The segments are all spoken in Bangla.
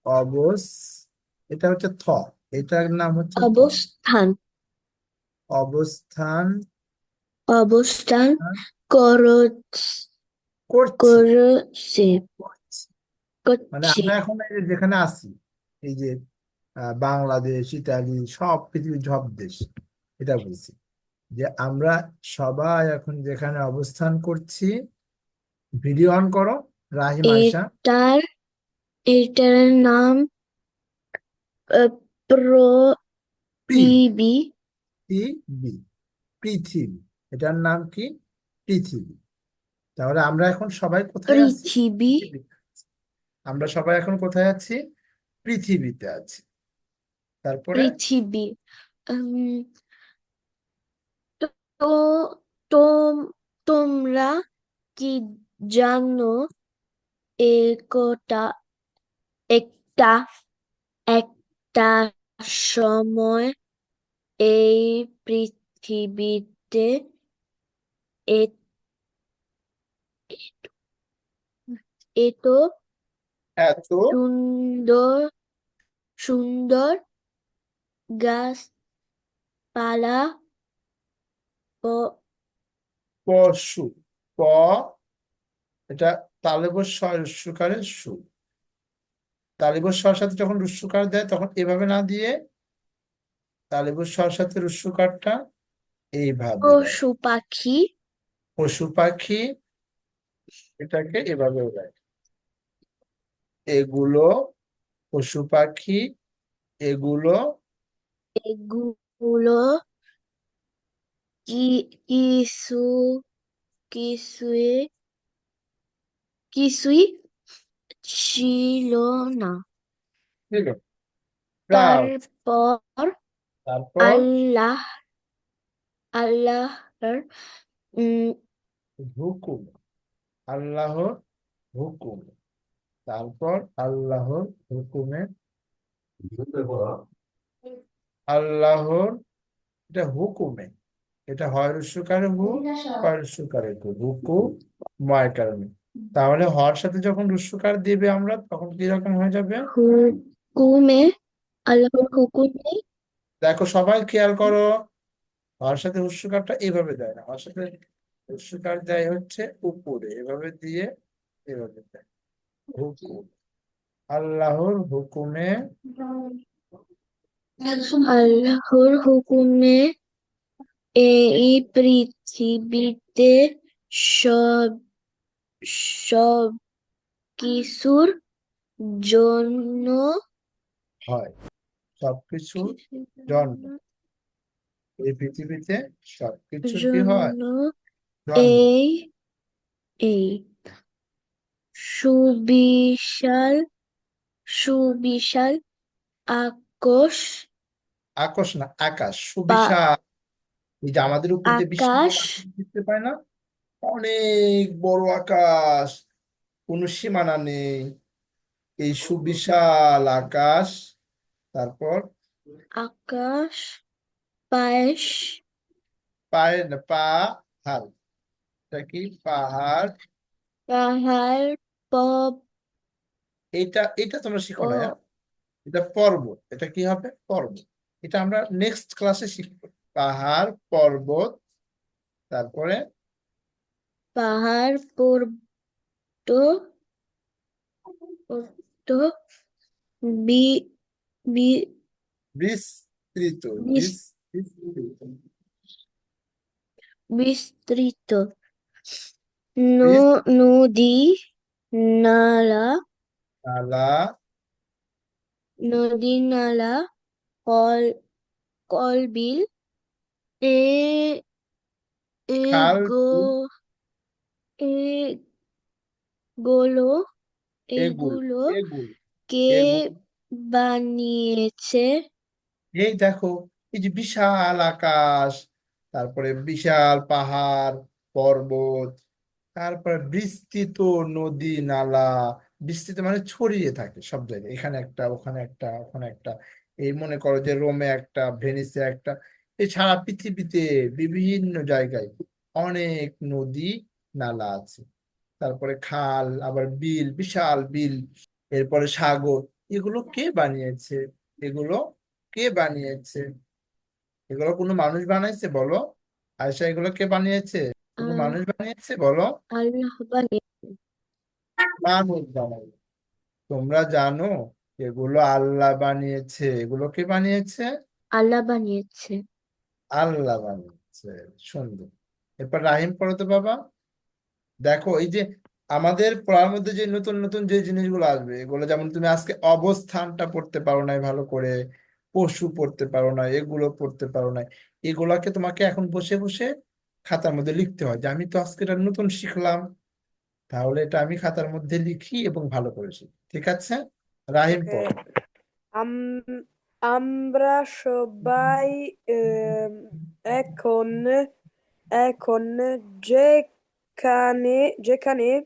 অবস এটা হচ্ছে থ, এটার নাম হচ্ছে থ। অবস্থান। অবস্থান অবস্থান করছ করছি। করছে করছি। মানে করছে। আমরা এখন এই যে যেখানে আছি, এই যে বাংলাদেশ, ইতালি, সব পৃথিবীর সব দেশ, এটা বলছি যে আমরা সবাই এখন যেখানে অবস্থান করছি। ভিডিও অন করো, রাহিম আয়শা। এটার এটার নাম পৃথিবী। পৃথিবী। পৃথিবী, এটার নাম কি? পৃথিবী। তাহলে আমরা এখন সবাই কোথায় আছি? পৃথিবী। পৃথিবীতে। আমরা সবাই এখন কোথায় আছি? পৃথিবীতে আছি। তারপরে পৃথিবী। উম, তো তোম তোমরা কি জানো একটা একটা একটা সময় এই পৃথিবীতে এ- এত এত সুন্দর সুন্দর গাছপালা প- পশু, প, এটা তালব্য শ রস্যকারে সু। তালব্য শ সাথে যখন রস্যকার দেয় তখন এভাবে না দিয়ে তালব্য শ সাথে রস্যকারটা এইভাবে দেয়। পশু পাখি পশু পাখি, এটাকে এভাবে দেয়। এগুলো পশু পাখি, এগুলো এগুলো কি কিছু কিছুই কিছুই ছিল না। ছিল। প্রাণ। তারপর তারপর আল্লাহ আল্লাহর উম, হুকুম, আল্লাহর হুকুম। তারপর আল্লাহর হুকুমে, আল্লাহর, এটা হুকুমে, এটা হয় রস্যকারে হু, হয় রস্যকারে হু, হুকু, ময় কারণে। তাহলে হর সাথে যখন রস্যকার দিবে আমরা তখন কি রকম হয়ে যাবে? হুকুমে আল্লাহর হুকুমে দেখো সবাই খেয়াল করো, হর সাথে রস্যকারটা এইভাবে দেয় না, হর সাথে রস্যকার দেয় হচ্ছে উপরে, এভাবে দিয়ে এভাবে দেয়। হুকুম, আল্লাহর হুকুমে। আল্লাহর হুকুমে এই পৃথিবীতে সব সব কিছুর জন্য হয় সবকিছুর জন্ম, এই পৃথিবীতে সবকিছুর কি হয়? জন্য জন্ম। এই এই সুবিশাল সুবিশাল আকাশ আকাশ না, আকাশ, পা সুবিশাল। এই যে আমাদের উপর যে বিশাল আকাশ আকাশ দেখতে পায় না, অনেক বড় আকাশ, কোনো সীমানা নেই, এই সুবিশাল আকাশ। তারপর আকাশ পায়েস পায়ের না, পাহাড়, এটা কি? পাহাড়। পাহাড় এটা এটা তোমরা শিখো না, হ্যাঁ? প- এটা পর্বত, এটা কি হবে? পর্বত। এটা আমরা নেক্সট ক্লাসে শিখবো। পাহাড়, পর্বত। তারপরে পাহাড় পর্বত বি বি বিস্তৃত, বিস- বিস্তৃত, বিস্তৃত বিস্তালা, নদী নালা নদী নালা কল কল বিল এ খাল, এগো বিল, এগুলো এগুলো, এগুলো এগুলো, কে এগুলো। বানিয়েছে? এই দেখো, এই যে বিশাল আকাশ, তারপরে বিশাল পাহাড়, পর্বত, তারপরে বিস্তৃত নদী নালা। বিস্তৃত মানে ছড়িয়ে থাকে সব জায়গায়, এখানে একটা, ওখানে একটা, ওখানে একটা। এই মনে করো যে রোমে একটা, ভেনিসে একটা, এই সারা পৃথিবীতে বিভিন্ন জায়গায় অনেক নদী নালা আছে। তারপরে খাল, আবার বিল, বিশাল বিল, এরপরে সাগর। এগুলো কে বানিয়েছে? এগুলো কে বানিয়েছে? এগুলো কোনো মানুষ বানাইছে বলো? আয়সা, এগুলো কে বানিয়েছে? কোনো আহ মানুষ বানিয়েছে বলো? আল্লাহ বানিয়েছে। মানুষ বানাইছে। তোমরা জানো এগুলো আল্লাহ বানিয়েছে? এগুলো কে বানিয়েছে? আল্লাহ বানিয়েছে। আল্লাহ বানিয়েছে। সুন্দর। এরপর রাহিম পড়ো তো বাবা। দেখো এই যে আমাদের পড়ার মধ্যে যে নতুন নতুন যে জিনিসগুলো আসবে, এগুলো যেমন তুমি আজকে অবস্থানটা পড়তে পারো নাই ভালো করে, পশু পড়তে পারো না, এগুলো পড়তে পারো না, এগুলাকে তোমাকে এখন বসে বসে খাতার মধ্যে লিখতে হয় যে আমি তো আজকে এটা নতুন শিখলাম, তাহলে এটা আমি খাতার মধ্যে লিখি এবং ভালো করে শিখি। ঠিক আছে? রাহিম ওকে। পড়ো। আম আমরা সবাই এখন এখন যেখানে যেখানে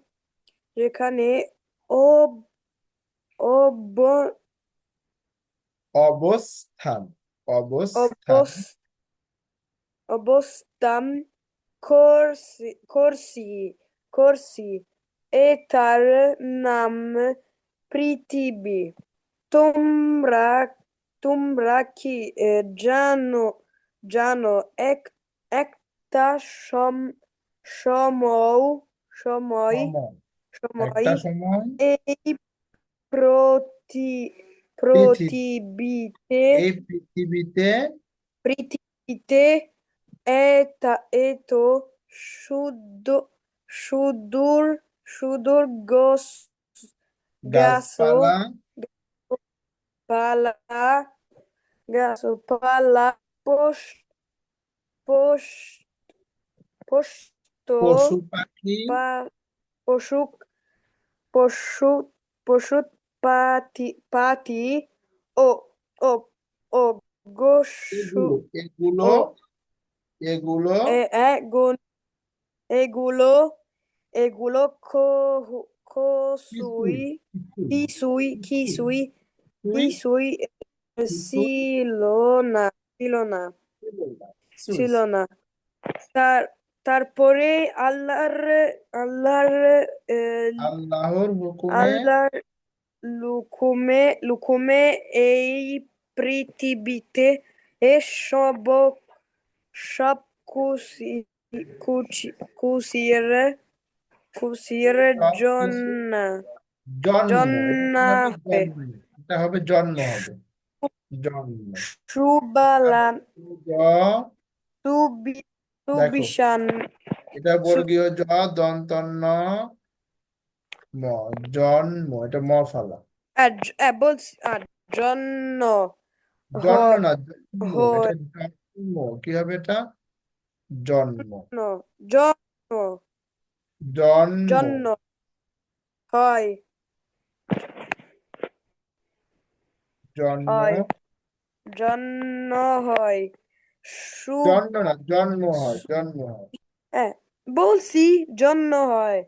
যেখানে অব অব অবস্থান। অবস্থান। অবস- অবস্থান করছি এটার নাম পৃথিবী। তোমরা তোমরা কি জানো জানো একটা সময় সময় সময়। সময় একটা সময় এই প্রতি পৃথিবী, পৃথিবীতে এই পৃথিবীতে পৃথিবীতে এটা এত শুদ্ধ সুদূর সুদূর গাছও গাছপালা, পালা গাছপালা পোষ পোষ পোষত পশু পাখি, পা পশু পশু পশু পাতি ও ও ও গোসু এগুলো এগুলো ও এগুলো এগুলো এগুলো এগুলো কিছুই খসুই কিছুই কিছুই কিছুই কিছুই কিছুই ছিল না ছিল না ছিল না, কিছুই ছিল না তার তারপরে আল্লাহর আল্লাহর আহ, আল্লাহর হুকুমে আল্লাহর লুকুমে এই পৃথিবীতে এসব সব খুশি খুশির খুশির সব কিছু জন্য জন্ম। এটা জন্য কি হবে? হয়। জন্ম। এটা হবে জন্ম হবে। জন্ম। সুবালান জ, সুবি দেখো সুবিশান এটা সু- বর্গীয় জ, দন্ত ন, ম, জন্ম, এটা ম ফালা। বলছি জন্য জন্ম হয় না, জন্ম। এটা জন্ম। কি হবে এটা? জন্ম। জন্ম জন্ম। জন্য হয় জন্ম। হয় জন্য হয় সু জন্ম না, জন্ম হয়, জন্ম হয়। বলছি জন্য হয়